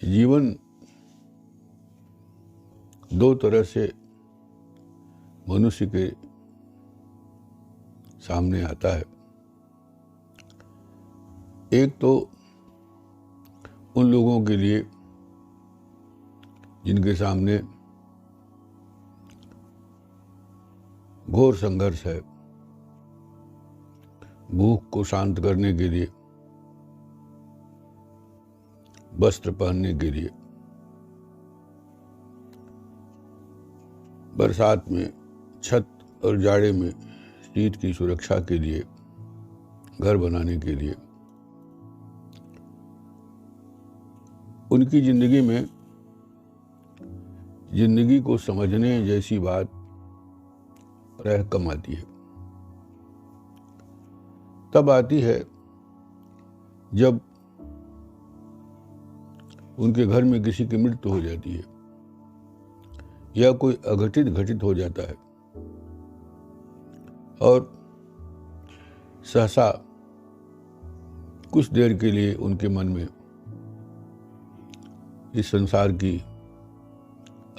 जीवन दो तरह से मनुष्य के सामने आता है। एक तो उन लोगों के लिए जिनके सामने घोर संघर्ष है, भूख को शांत करने के लिए, वस्त्र पहनने के लिए, बरसात में छत और जाड़े में शीत की सुरक्षा के लिए, घर बनाने के लिए। उनकी जिंदगी में जिंदगी को समझने जैसी बात प्रायः कम आती है। तब आती है जब उनके घर में किसी की मृत्यु हो जाती है या कोई अघटित घटित हो जाता है और सहसा कुछ देर के लिए उनके मन में इस संसार की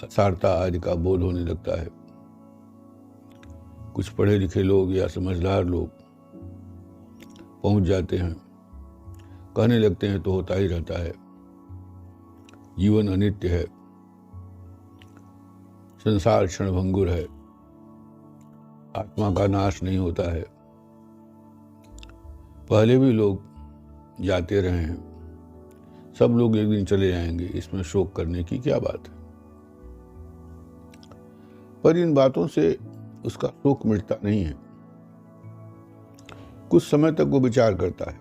असारता आदि का बोध होने लगता है। कुछ पढ़े लिखे लोग या समझदार लोग पहुंच जाते हैं, कहने लगते हैं तो होता ही रहता है, जीवन अनित्य है, संसार क्षणभंगुर है, आत्मा का नाश नहीं होता है। पहले भी लोग जाते रहे हैं, सब लोग एक दिन चले जाएंगे, इसमें शोक करने की क्या बात है। पर इन बातों से उसका शोक मिटता नहीं है। कुछ समय तक वो विचार करता है,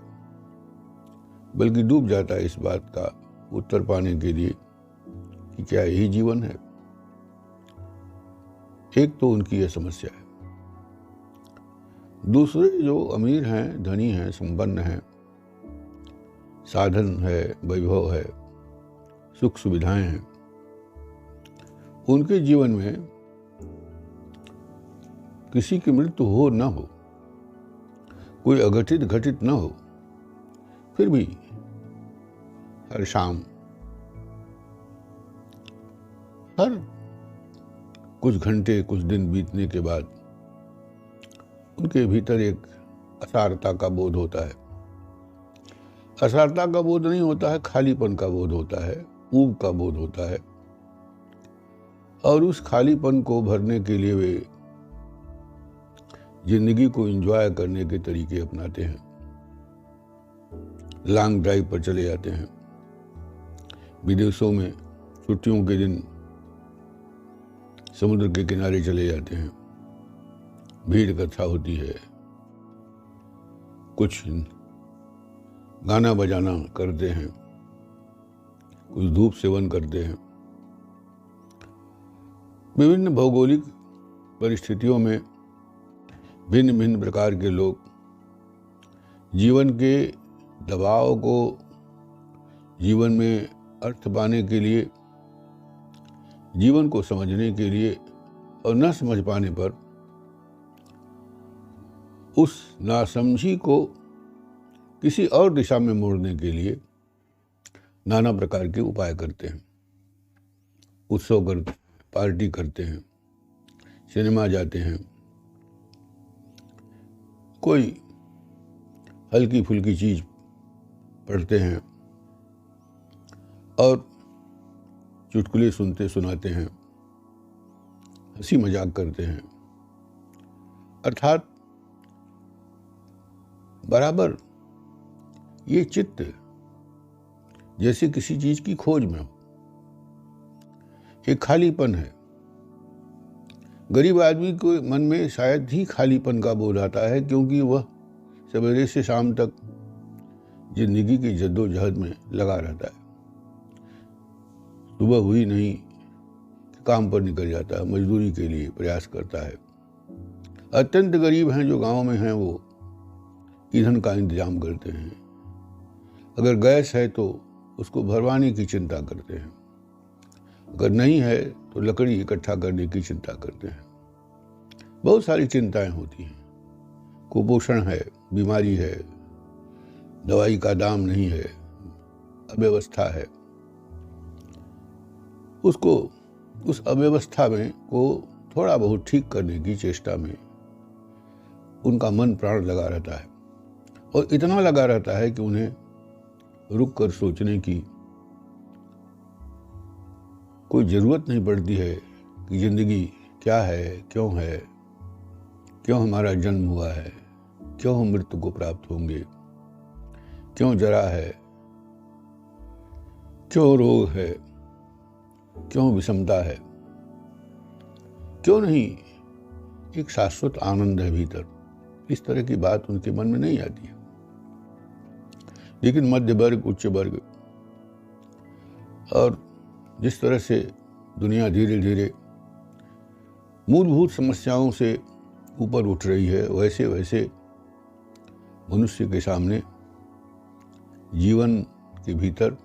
बल्कि डूब जाता है इस बात का उत्तर पाने के लिए कि क्या यही जीवन है। एक तो उनकी यह समस्या है। दूसरे जो अमीर हैं, धनी हैं, संपन्न हैं, साधन है, वैभव है, सुख सुविधाएं हैं, उनके जीवन में किसी की मृत्यु हो न हो, कोई अघटित घटित न हो, फिर भी हर शाम, हर कुछ घंटे, कुछ दिन बीतने के बाद उनके भीतर एक असारता का बोध होता है। असारता का बोध नहीं होता है, खालीपन का बोध होता है, ऊब का बोध होता है। और उस खालीपन को भरने के लिए वे जिंदगी को एंजॉय करने के तरीके अपनाते हैं। लॉन्ग ड्राइव पर चले जाते हैं, विदेशों में छुट्टियों के दिन समुद्र के किनारे चले जाते हैं, भीड़ इकट्ठा होती है, कुछ गाना बजाना करते हैं, कुछ धूप सेवन करते हैं। विभिन्न भौगोलिक परिस्थितियों में भिन्न भिन्न प्रकार के लोग जीवन के दबाव को जीवन में अर्थ पाने के लिए, जीवन को समझने के लिए और न समझ पाने पर उस नासमझी को किसी और दिशा में मोड़ने के लिए नाना प्रकार के उपाय करते हैं। उत्सव करते हैं, पार्टी करते हैं, सिनेमा जाते हैं, कोई हल्की फुल्की चीज पढ़ते हैं और चुटकुले सुनते सुनाते हैं, हंसी मजाक करते हैं। अर्थात बराबर ये चित्त जैसे किसी चीज की खोज में हो, एक खालीपन है। गरीब आदमी के मन में शायद ही खालीपन का बोध आता है, क्योंकि वह सवेरे से शाम तक जिंदगी की जद्दोजहद में लगा रहता है। सुबह हुई नहीं कि काम पर निकल जाता है, मजदूरी के लिए प्रयास करता है। अत्यंत गरीब हैं जो गांव में हैं, वो ईंधन का इंतजाम करते हैं। अगर गैस है तो उसको भरवाने की चिंता करते हैं, अगर नहीं है तो लकड़ी इकट्ठा करने की चिंता करते हैं। बहुत सारी चिंताएं होती हैं। कुपोषण है, बीमारी है, दवाई का दाम नहीं है, अव्यवस्था है, उसको उस अव्यवस्था में को थोड़ा बहुत ठीक करने की चेष्टा में उनका मन प्राण लगा रहता है, और इतना लगा रहता है कि उन्हें रुक कर सोचने की कोई ज़रूरत नहीं पड़ती है कि ज़िंदगी क्या है, क्यों हमारा जन्म हुआ है, क्यों हम मृत्यु को प्राप्त होंगे, क्यों जरा है, क्यों रोग है, क्यों विषमता है, क्यों नहीं एक शाश्वत आनंद है भीतर। इस तरह की बात उनके मन में नहीं आती है। लेकिन मध्य वर्ग, उच्च वर्ग और जिस तरह से दुनिया धीरे धीरे मूलभूत समस्याओं से ऊपर उठ रही है, वैसे वैसे मनुष्य के सामने जीवन के भीतर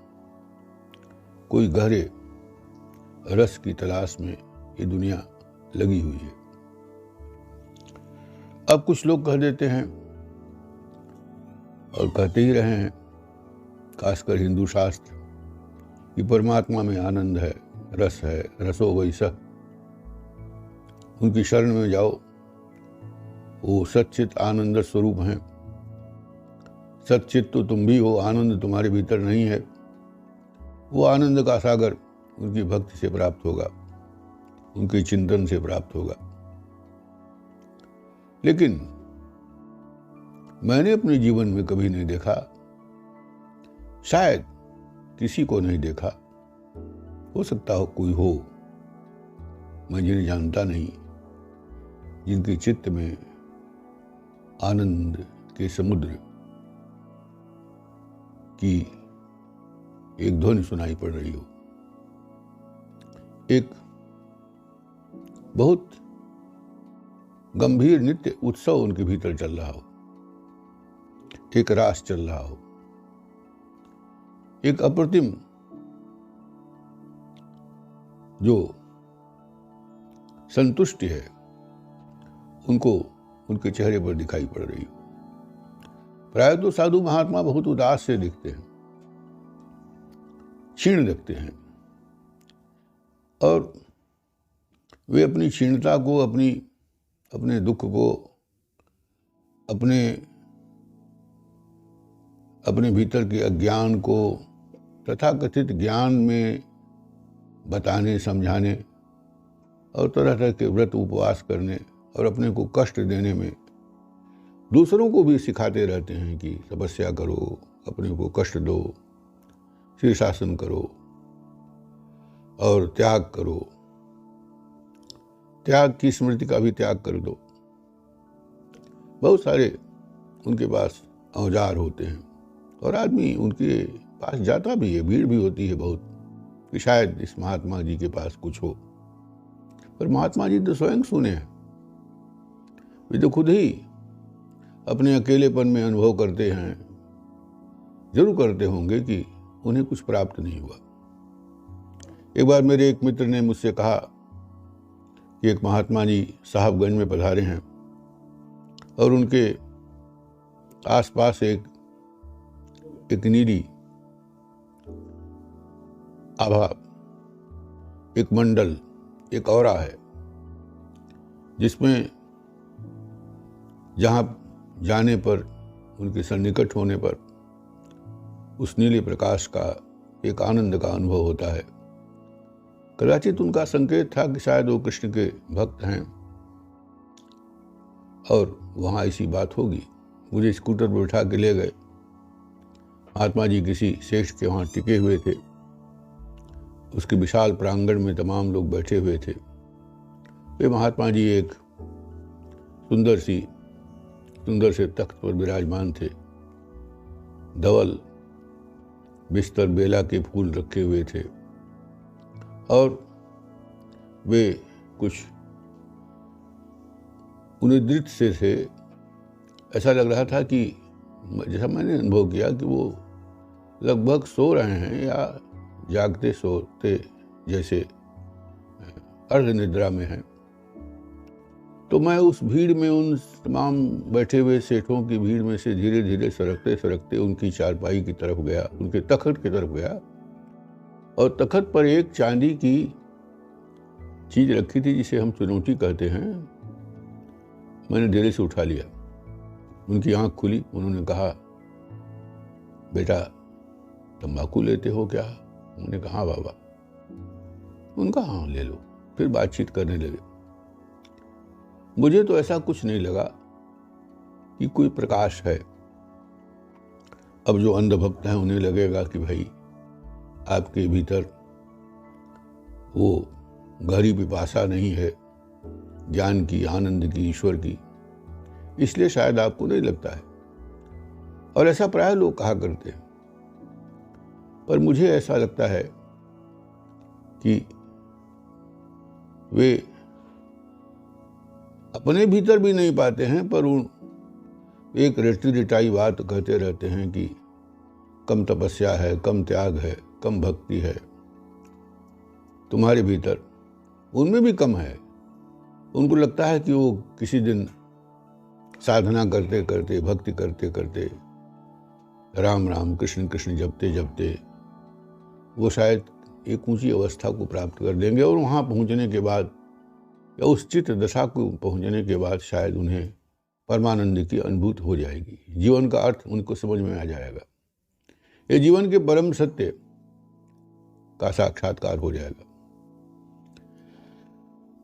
कोई गहरे रस की तलाश में ये दुनिया लगी हुई है। अब कुछ लोग कह देते हैं और कहते ही रहे हैं, खासकर हिंदू शास्त्र, कि परमात्मा में आनंद है, रस है, रसो वैसा, उनकी शरण में जाओ, वो सच्चित आनंद स्वरूप हैं। सच्चित तो तुम भी हो, आनंद तुम्हारे भीतर नहीं है। वो आनंद का सागर उनकी भक्ति से प्राप्त होगा, उनके चिंतन से प्राप्त होगा। लेकिन मैंने अपने जीवन में कभी नहीं देखा, शायद किसी को नहीं देखा, हो सकता हो कोई हो, मैं जिन्हें जानता नहीं, जिनके चित्त में आनंद के समुद्र की एक ध्वनि सुनाई पड़ रही हो, एक बहुत गंभीर नित्य उत्सव उनके भीतर चल रहा हो, एक रास चल रहा हो, एक अप्रतिम जो संतुष्टि है उनको उनके चेहरे पर दिखाई पड़ रही हो। प्रायः तो साधु महात्मा बहुत उदास से दिखते हैं, क्षीण दिखते हैं, और वे अपनी क्षीणता को, अपने दुख को, अपने भीतर के अज्ञान को तथाकथित ज्ञान में बताने, समझाने और तरह तरह के व्रत उपवास करने और अपने को कष्ट देने में दूसरों को भी सिखाते रहते हैं कि तपस्या करो, अपने को कष्ट दो, शीर्षासन करो और त्याग करो, त्याग की स्मृति का भी त्याग कर दो। बहुत सारे उनके पास औजार होते हैं और आदमी उनके पास जाता भी है, भीड़ भी होती है बहुत, कि शायद इस महात्मा जी के पास कुछ हो। पर महात्मा जी तो स्वयं सुने हैं, वे तो खुद ही अपने अकेलेपन में अनुभव करते हैं, जरूर करते होंगे कि उन्हें कुछ प्राप्त नहीं हुआ। एक बार मेरे एक मित्र ने मुझसे कहा कि एक महात्मा जी साहबगंज में पधारे हैं और उनके आसपास एक नीली आभा, एक मंडल, एक औरा है, जिसमें जहाँ जाने पर, उनके सन्निकट होने पर उस नीले प्रकाश का एक आनंद का अनुभव होता है। कदाचित उनका संकेत था कि शायद वो कृष्ण के भक्त हैं और वहाँ ऐसी बात होगी। मुझे स्कूटर पर उठा के ले गए। महात्मा जी किसी श्रेष्ठ के वहाँ टिके हुए थे। उसके विशाल प्रांगण में तमाम लोग बैठे हुए थे। वे महात्मा जी एक सुंदर से तख्त पर विराजमान थे। धवल बिस्तर बेला के फूल रखे हुए थे और वे कुछ उन्निद्रित से थे। ऐसा लग रहा था कि जैसा मैंने अनुभव किया कि वो लगभग सो रहे हैं या जागते सोते जैसे अर्ध निद्रा में हैं। तो मैं उस भीड़ में, उन तमाम बैठे हुए सेठों की भीड़ में से धीरे धीरे सरकते सरकते उनकी चारपाई की तरफ गया, उनके तख्त की तरफ गया और तखत पर एक चांदी की चीज रखी थी जिसे हम चुनौती कहते हैं। मैंने धीरे से उठा लिया। उनकी आंख खुली, उन्होंने कहा, बेटा तंबाकू लेते हो क्या? उन्होंने कहा, हाँ बाबा। उनका हाँ ले लो। फिर बातचीत करने लगे। मुझे तो ऐसा कुछ नहीं लगा कि कोई प्रकाश है। अब जो अंधभक्त हैं उन्हें लगेगा कि भाई आपके भीतर वो गहरी पिपासा नहीं है ज्ञान की, आनंद की, ईश्वर की, इसलिए शायद आपको नहीं लगता है। और ऐसा प्राय लोग कहा करते हैं। पर मुझे ऐसा लगता है कि वे अपने भीतर भी नहीं पाते हैं, पर उन एक रटी रिटाई बात कहते रहते हैं कि कम तपस्या है, कम त्याग है, कम भक्ति है तुम्हारे भीतर। उनमें भी कम है। उनको लगता है कि वो किसी दिन साधना करते करते, भक्ति करते करते, राम राम कृष्ण कृष्ण जपते जपते वो शायद एक ऊंची अवस्था को प्राप्त कर देंगे, और वहाँ पहुँचने के बाद या उस चित्त दशा को पहुँचने के बाद शायद उन्हें परमानंद की अनुभूति हो जाएगी। जीवन का अर्थ उनको समझ में आ जाएगा। ये जीवन के परम सत्य का साक्षात्कार हो जाएगा।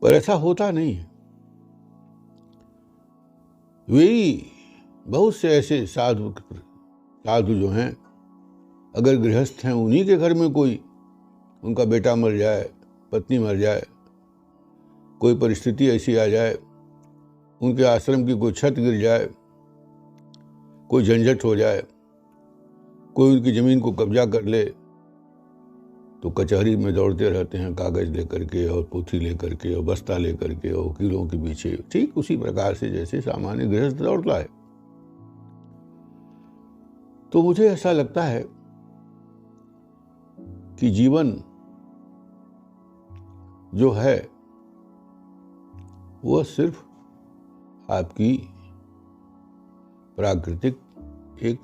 पर ऐसा होता नहीं है। वही बहुत से ऐसे साधु जो हैं, अगर गृहस्थ हैं, उन्हीं के घर में कोई उनका बेटा मर जाए, पत्नी मर जाए, कोई परिस्थिति ऐसी आ जाए, उनके आश्रम की कोई छत गिर जाए, कोई झंझट हो जाए, कोई उनकी ज़मीन को कब्जा कर ले, तो कचहरी में दौड़ते रहते हैं कागज़ लेकर के और पोथी लेकर के और बस्ता लेकर के और वकीलों के पीछे, ठीक उसी प्रकार से जैसे सामान्य गृहस्थ दौड़ता है। तो मुझे ऐसा लगता है कि जीवन जो है वह सिर्फ आपकी प्राकृतिक एक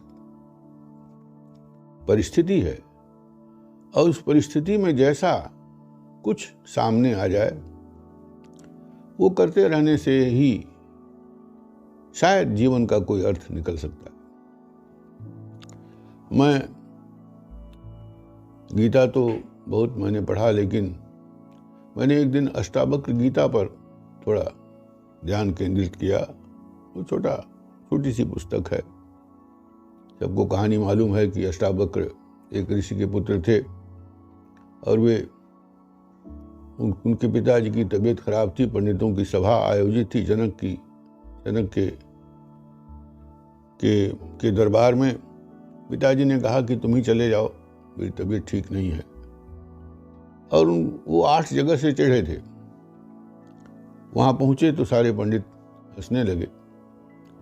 परिस्थिति है, और उस परिस्थिति में जैसा कुछ सामने आ जाए वो करते रहने से ही शायद जीवन का कोई अर्थ निकल सकता है। मैं गीता तो बहुत मैंने पढ़ा, लेकिन मैंने एक दिन अष्टावक्र गीता पर थोड़ा ध्यान केंद्रित किया। वो छोटी सी पुस्तक है। सबको कहानी मालूम है कि अष्टावक्र एक ऋषि के पुत्र थे, और वे उनके पिताजी की तबीयत खराब थी। पंडितों की सभा आयोजित थी जनक के दरबार में। पिताजी ने कहा कि तुम ही चले जाओ, मेरी तबीयत ठीक नहीं है। और वो 8 जगह से चढ़े थे। वहाँ पहुँचे तो सारे पंडित हंसने लगे।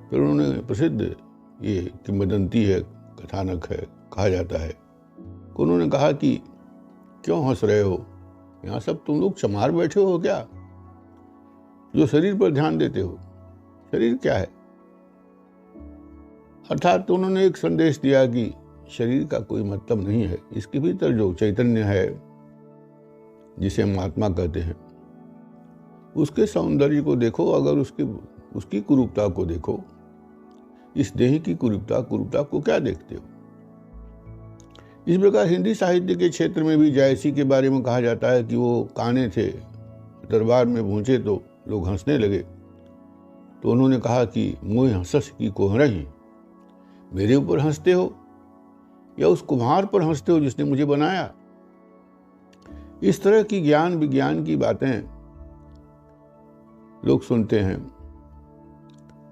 फिर उन्होंने, प्रसिद्ध ये किंवदंती है, कथानक है, कहा जाता है, कि उन्होंने कहा कि क्यों हंस रहे हो? यहाँ सब तुम लोग चमार बैठे हो क्या, जो शरीर पर ध्यान देते हो? शरीर क्या है? अर्थात तो उन्होंने एक संदेश दिया कि शरीर का कोई मतलब नहीं है। इसके भीतर जो चैतन्य है, जिसे हम आत्मा कहते हैं, उसके सौंदर्य को देखो। अगर उसकी कुरूपता को देखो, इस देह की कुरूपता को क्या देखते हो? इस प्रकार हिंदी साहित्य के क्षेत्र में भी जायसी के बारे में कहा जाता है कि वो काने थे, दरबार में पहुंचे तो लोग हंसने लगे। तो उन्होंने कहा कि मोह हंसस की कोहरही, मेरे ऊपर हंसते हो या उस कुम्हार पर हंसते हो जिसने मुझे बनाया? इस तरह की ज्ञान विज्ञान की बातें लोग सुनते हैं,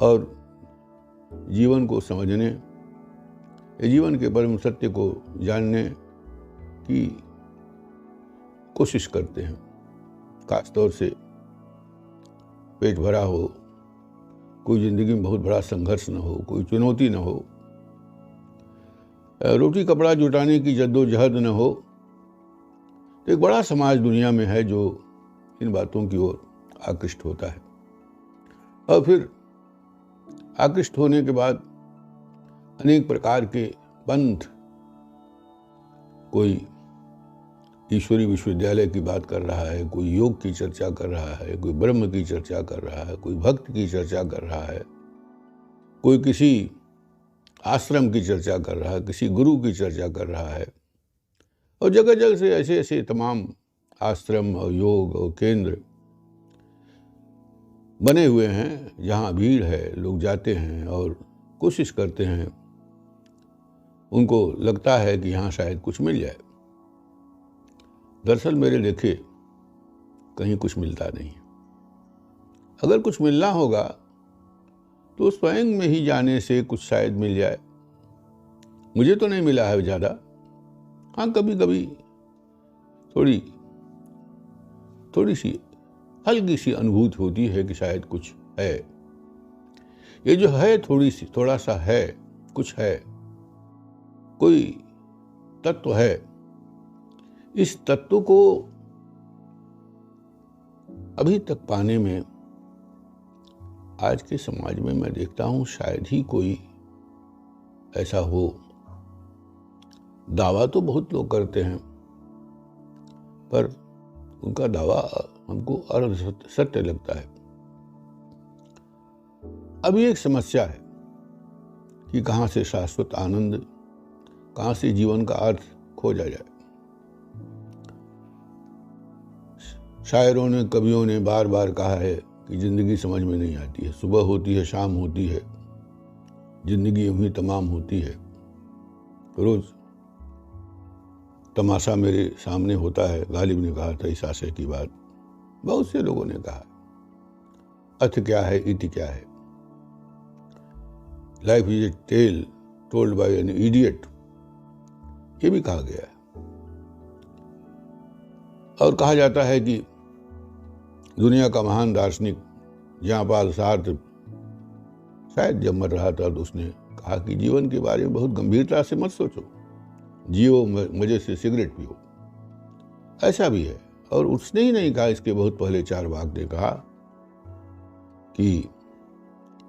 और जीवन को समझने, जीवन के परम सत्य को जानने की कोशिश करते हैं। खासतौर से पेट भरा हो, कोई जिंदगी में बहुत बड़ा संघर्ष न हो, कोई चुनौती न हो, रोटी कपड़ा जुटाने की जद्दोजहद न हो, तो एक बड़ा समाज दुनिया में है जो इन बातों की ओर आकृष्ट होता है। और फिर आकृष्ट होने के बाद अनेक प्रकार के पंथ, कोई ईश्वरी विश्वविद्यालय की बात कर रहा है, कोई योग की चर्चा कर रहा है, कोई ब्रह्म की चर्चा कर रहा है, कोई भक्त की चर्चा कर रहा है, कोई किसी आश्रम की चर्चा कर रहा है, किसी गुरु की चर्चा कर रहा है। और जगह जगह से ऐसे ऐसे तमाम आश्रम और योग और केंद्र बने हुए हैं जहाँ भीड़ है, लोग जाते हैं और कोशिश करते हैं, उनको लगता है कि यहाँ शायद कुछ मिल जाए। दरअसल मेरे देखे कहीं कुछ मिलता नहीं। अगर कुछ मिलना होगा तो स्वयं में ही जाने से कुछ शायद मिल जाए। मुझे तो नहीं मिला है ज़्यादा, हाँ कभी कभी थोड़ी सी हल्की सी अनुभूति होती है कि शायद कुछ है। ये जो है थोड़ा सा है, कुछ है, कोई तत्व है। इस तत्व को अभी तक पाने में आज के समाज में मैं देखता हूं शायद ही कोई ऐसा हो। दावा तो बहुत लोग करते हैं, पर उनका दावा हमको अर्ध सत्य लगता है। अभी एक समस्या है कि कहाँ से शाश्वत आनंद, कहाँ से जीवन का अर्थ खोजा जाए। शायरों ने, कवियों ने बार बार कहा है कि जिंदगी समझ में नहीं आती है, सुबह होती है, शाम होती है, जिंदगी यूं ही तमाम होती है। रोज तमाशा मेरे सामने होता है, गालिब ने कहा था इस आशय की बात। बहुत से लोगों ने कहा अर्थ क्या है, इति क्या है। Life is a tale told by an idiot, ये भी कहा गया है। और कहा जाता है कि दुनिया का महान दार्शनिक जहाँपाल सार्त्र शायद जब मर रहा था तो उसने कहा कि जीवन के बारे में बहुत गंभीरता से मत सोचो, जियो, मजे से सिगरेट पियो। ऐसा भी है। और उसने ही नहीं कहा, इसके बहुत पहले चारवाक ने कहा कि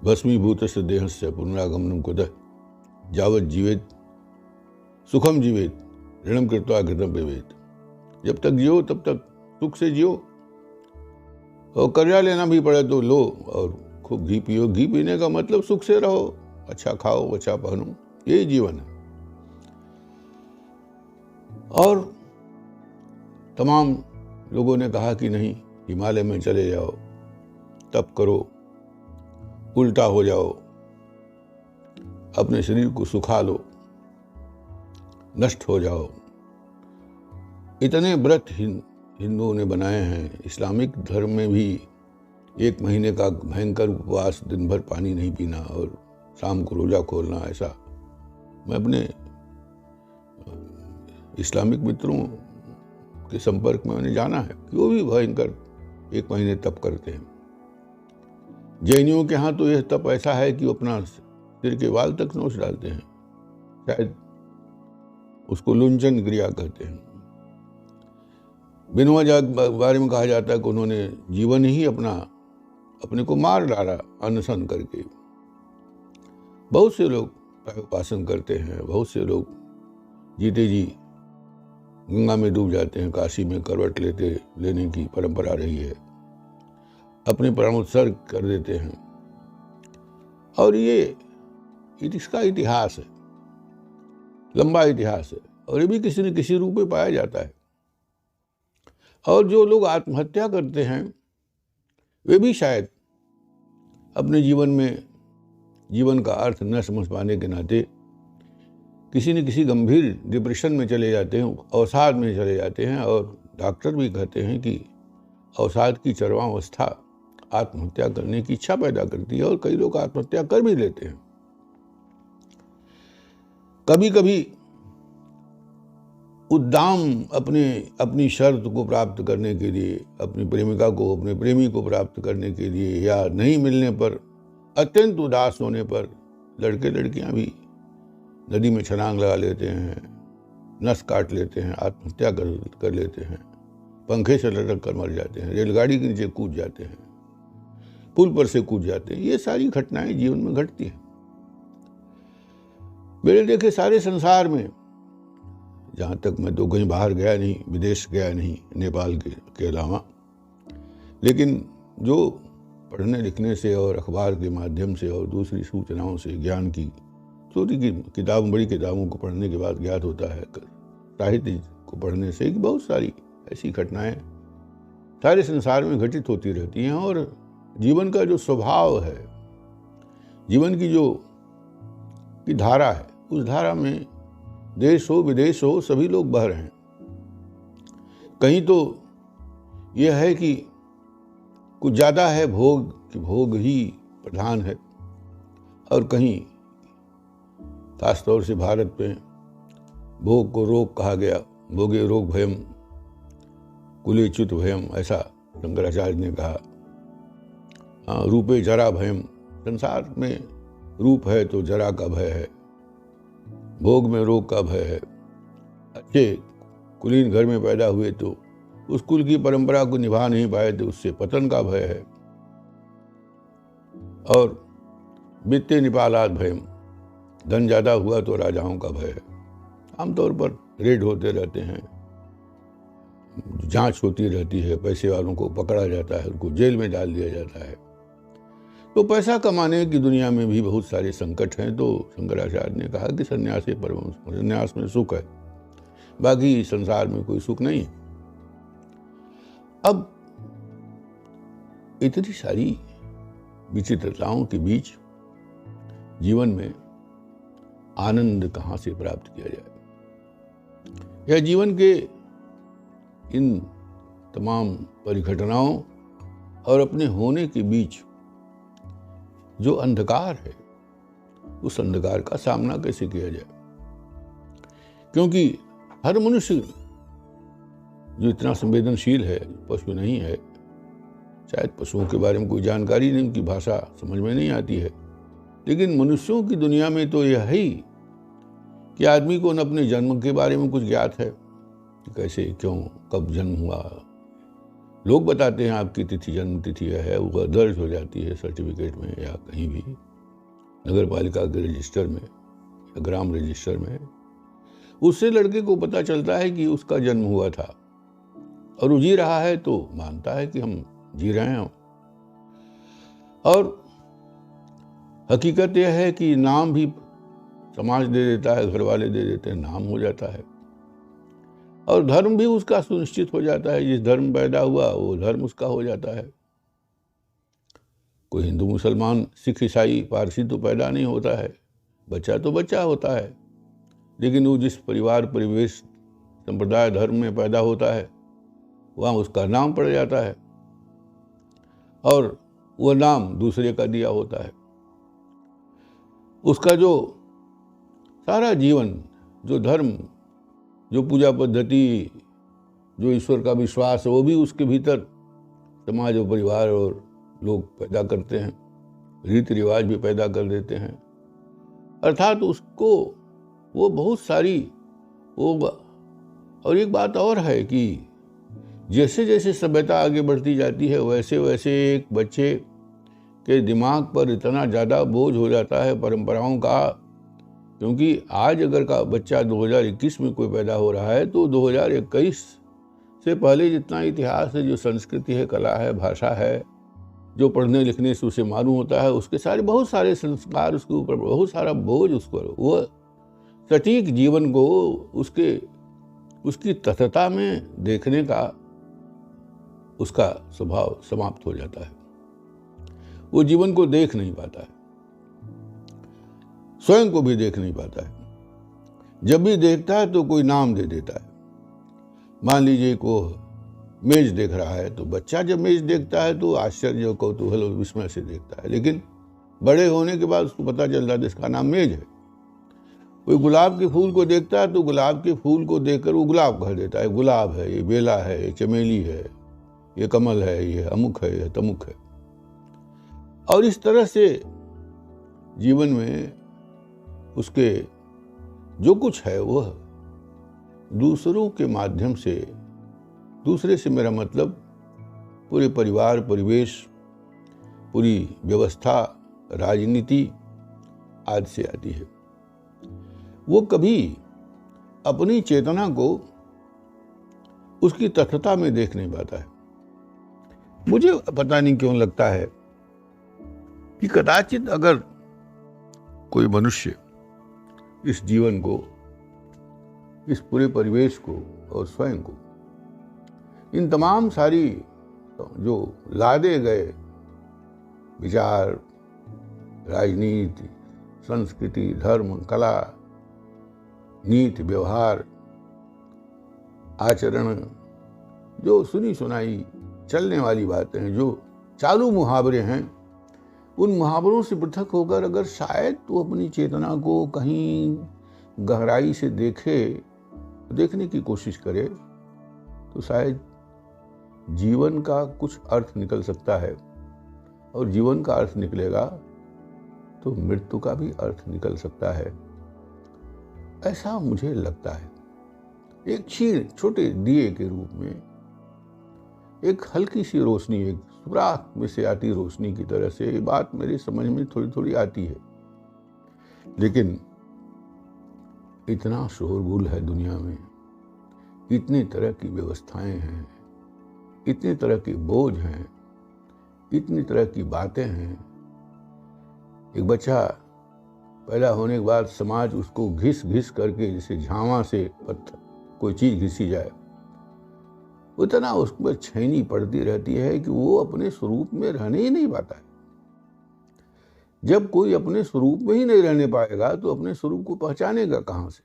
भस्मीभूतस्य देहस्य पुनरागमनम कुतः यावत् जीवेत सुखम जीवेत ऋणम कृत्वा घृतम पिबेत। जब तक जियो तब तक सुख से जियो, और कर्जा लेना भी पड़े तो लो और खूब घी पियो। घी पीने का मतलब सुख से रहो, अच्छा खाओ, अच्छा पहनो, यही जीवन है। और तमाम लोगों ने कहा कि नहीं, हिमालय में चले जाओ, तप करो, उल्टा हो जाओ, अपने शरीर को सुखा लो, नष्ट हो जाओ। इतने व्रत हिंदुओं ने बनाए हैं। इस्लामिक धर्म में भी 1 महीने का भयंकर उपवास, दिन भर पानी नहीं पीना और शाम को रोजा खोलना, ऐसा मैं अपने इस्लामिक मित्रों के संपर्क में मैंने जाना है कि वो भी भयंकर 1 महीने तप करते हैं। जैनियों के यहाँ तो यह तप ऐसा है कि वो अपना सिर के बाल तक नोच डालते हैं, शायद उसको लुंचन क्रिया कहते हैं। बिनवा जाग बारे में कहा जाता है कि उन्होंने जीवन ही अपने को मार डाला अनशन करके। बहुत से लोग उपासन करते हैं, बहुत से लोग जीते जी गंगा में डूब जाते हैं, काशी में करवट लेने की परंपरा रही है, अपने प्राण उत्सर्ग कर देते हैं। और ये इसका इतिहास है, लंबा इतिहास है, और ये भी किसी न किसी रूप में पाया जाता है। और जो लोग आत्महत्या करते हैं वे भी शायद अपने जीवन में जीवन का अर्थ न समझ पाने के नाते किसी न किसी गंभीर डिप्रेशन में चले जाते हैं, अवसाद में चले जाते हैं। और डॉक्टर भी कहते हैं कि अवसाद की चरमावस्था आत्महत्या करने की इच्छा पैदा करती है, और कई लोग आत्महत्या कर भी लेते हैं। कभी कभी उद्दाम अपनी शर्त को प्राप्त करने के लिए, अपनी प्रेमिका को, अपने प्रेमी को प्राप्त करने के लिए, या नहीं मिलने पर, अत्यंत उदास होने पर लड़के लड़कियां भी नदी में छलांग लगा लेते हैं, नस काट लेते हैं, आत्महत्या कर लेते हैं, पंखे से लटक कर मर जाते हैं, रेलगाड़ी के नीचे कूद जाते हैं, पुल पर से कूद जाते हैं। ये सारी घटनाएं जीवन में घटती हैं। मेरे देखे सारे संसार में जहाँ तक मैं तो कहीं बाहर गया नहीं, विदेश गया नहीं नेपाल के अलावा, लेकिन जो पढ़ने लिखने से और अखबार के माध्यम से और दूसरी सूचनाओं से ज्ञान की छोटी की किताबों बड़ी किताबों को पढ़ने के बाद ज्ञात होता है, साहित्य को पढ़ने से कि बहुत सारी ऐसी घटनाएं सारे संसार में घटित होती रहती हैं और जीवन का जो स्वभाव है, जीवन की जो की धारा है, उस धारा में देश हो विदेश हो सभी लोग बह रहे हैं। कहीं तो यह है कि कुछ ज़्यादा है भोग कि भोग ही प्रधान है, और कहीं खासतौर से भारत में भोग को रोग कहा गया, भोगे रोग भयम कुले च्युत भयम, ऐसा शंकराचार्य ने कहा। हाँ, रूपे जरा भयम, संसार में रूप है तो जरा का भय है, भोग में रोग का भय है। अच्छे कुलीन घर में पैदा हुए तो उस कुल की परंपरा को निभा नहीं पाए तो उससे पतन का भय है। और वित्ते निपालात भयम, धन ज्यादा हुआ तो राजाओं का भय है। आमतौर पर रेड होते रहते हैं, जांच होती रहती है, पैसे वालों को पकड़ा जाता है, उनको जेल में डाल दिया जाता है। तो पैसा कमाने की दुनिया में भी बहुत सारे संकट हैं। तो शंकराचार्य ने कहा कि संन्यास परम, संन्यास में सुख है, बाकी संसार में कोई सुख नहीं है। अब इतनी सारी विचित्रताओं के बीच जीवन में आनंद कहाँ से प्राप्त किया जाए? यह जीवन के इन तमाम परिघटनाओं और अपने होने के बीच जो अंधकार है, उस अंधकार का सामना कैसे किया जाए? क्योंकि हर मनुष्य जो इतना संवेदनशील है, पशु नहीं है, शायद पशुओं के बारे में कोई जानकारी नहीं, उनकी भाषा समझ में नहीं आती है, लेकिन मनुष्यों की दुनिया में तो यह है कि आदमी को न अपने जन्म के बारे में कुछ ज्ञात है, कैसे क्यों कब जन्म हुआ। लोग बताते हैं आपकी तिथि जन्म तिथि है, वो दर्ज हो जाती है सर्टिफिकेट में या कहीं भी नगर पालिका के रजिस्टर में या ग्राम रजिस्टर में। उससे लड़के को पता चलता है कि उसका जन्म हुआ था, और वो जी रहा है तो मानता है कि हम जी रहे हैं। और हकीकत यह है कि नाम भी समाज दे देता है, घर वाले दे देते हैं, नाम हो जाता है। और धर्म भी उसका सुनिश्चित हो जाता है, जिस धर्म पैदा हुआ वो धर्म उसका हो जाता है। कोई हिंदू मुसलमान सिख ईसाई पारसी तो पैदा नहीं होता है, बच्चा तो बच्चा होता है, लेकिन वो जिस परिवार परिवेश संप्रदाय धर्म में पैदा होता है वहाँ उसका नाम पड़ जाता है, और वह नाम दूसरे का दिया होता है। उसका जो सारा जीवन, जो धर्म, जो पूजा पद्धति, जो ईश्वर का विश्वास है, वो भी उसके भीतर समाज और परिवार और लोग पैदा करते हैं, रीति रिवाज भी पैदा कर देते हैं। अर्थात उसको वो बहुत सारी वो। और एक बात और है कि जैसे जैसे सभ्यता आगे बढ़ती जाती है वैसे वैसे एक बच्चे के दिमाग पर इतना ज़्यादा बोझ हो जाता है परंपराओं का, क्योंकि आज अगर का बच्चा 2021 में कोई पैदा हो रहा है तो 2021 से पहले जितना इतिहास है, जो संस्कृति है, कला है, भाषा है, जो पढ़ने लिखने से उसे मालूम होता है, उसके सारे बहुत सारे संस्कार उसके ऊपर, बहुत सारा बोझ उसको, वो सटीक जीवन को उसकी तथता में देखने का उसका स्वभाव समाप्त हो जाता है। वो जीवन को देख नहीं पाता है, स्वयं को भी देख नहीं पाता है। जब भी देखता है तो कोई नाम दे देता है। मान लीजिए को मेज देख रहा है तो बच्चा जब मेज देखता है तो आश्चर्य, कौतूहल और विस्मय से देखता है, लेकिन बड़े होने के बाद उसको पता चलता है इसका नाम मेज है। कोई गुलाब के फूल को देखता है तो गुलाब के फूल को देखकर वो गुलाब कह देता है, गुलाब है, ये बेला है, ये चमेली है, ये कमल है, ये अमुक है, ये तमुक है। और इस तरह से जीवन में उसके जो कुछ है वह दूसरों के माध्यम से, दूसरे से मेरा मतलब पूरे परिवार परिवेश, पूरी व्यवस्था, राजनीति आदि से आती है। वो कभी अपनी चेतना को उसकी तथ्यता में देख नहीं पाता है। मुझे पता नहीं क्यों लगता है कि कदाचित अगर कोई मनुष्य इस जीवन को, इस पूरे परिवेश को और स्वयं को, इन तमाम सारी जो लादे गए विचार, राजनीति, संस्कृति, धर्म, कला, नीति, व्यवहार, आचरण, जो सुनी सुनाई चलने वाली बातें हैं, जो चालू मुहावरे हैं, उन मुहावरों से पृथक होकर अगर शायद तो अपनी चेतना को कहीं गहराई से देखने की कोशिश करे तो शायद जीवन का कुछ अर्थ निकल सकता है। और जीवन का अर्थ निकलेगा तो मृत्यु का भी अर्थ निकल सकता है, ऐसा मुझे लगता है। एक छोटे दिए के रूप में एक हल्की सी रोशनी, एक सुराख में से आती रोशनी की तरह से ये बात मेरी समझ में थोड़ी थोड़ी आती है। लेकिन इतना शोरगुल है दुनिया में, इतनी तरह की व्यवस्थाएं हैं, इतने तरह के बोझ हैं, इतनी तरह की बातें हैं। एक बच्चा पैदा होने के बाद समाज उसको घिस घिस करके, जैसे झावा से पत्थर कोई चीज घिसी जाए, उतना उस पर छेनी पड़ती रहती है कि वो अपने स्वरूप में रहने ही नहीं पाता है। जब कोई अपने स्वरूप में ही नहीं रहने पाएगा तो अपने स्वरूप को पहचानेगा कहाँ से।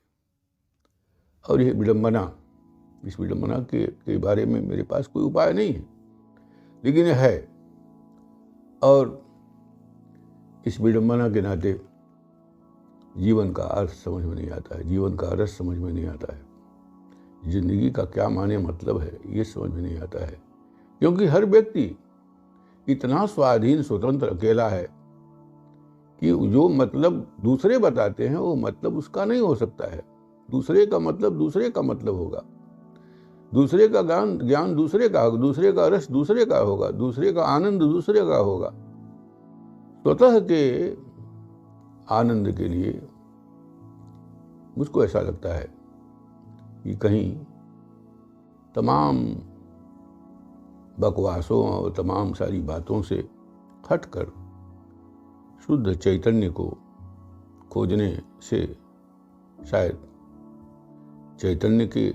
और यह विडंबना, इस विडंबना के बारे में मेरे पास कोई उपाय नहीं है, लेकिन यह है। और इस विडंबना के नाते जीवन का अर्थ समझ में नहीं आता है, जीवन का रस समझ में नहीं आता है, जिंदगी का क्या माने मतलब है ये समझ में नहीं आता है। क्योंकि हर व्यक्ति इतना स्वाधीन, स्वतंत्र, अकेला है कि जो मतलब दूसरे बताते हैं वो मतलब उसका नहीं हो सकता है। दूसरे का मतलब दूसरे का मतलब होगा, दूसरे का ज्ञान दूसरे का होगा, दूसरे का रस दूसरे का होगा, दूसरे का आनंद दूसरे का होगा। स्वतः के आनंद के लिए मुझको ऐसा लगता है कि कहीं तमाम बकवासों और तमाम सारी बातों से हटकर शुद्ध चैतन्य को खोजने से शायद चैतन्य के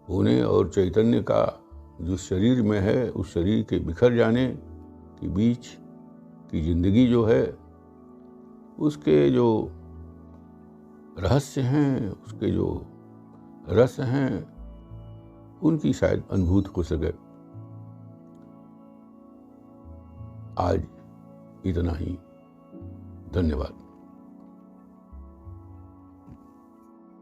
होने और चैतन्य का जो शरीर में है उस शरीर के बिखर जाने के बीच की जिंदगी जो है, उसके जो रहस्य हैं, उसके जो रस हैं, उनकी शायद अनुभूति हो सके। आज इतना ही। धन्यवाद।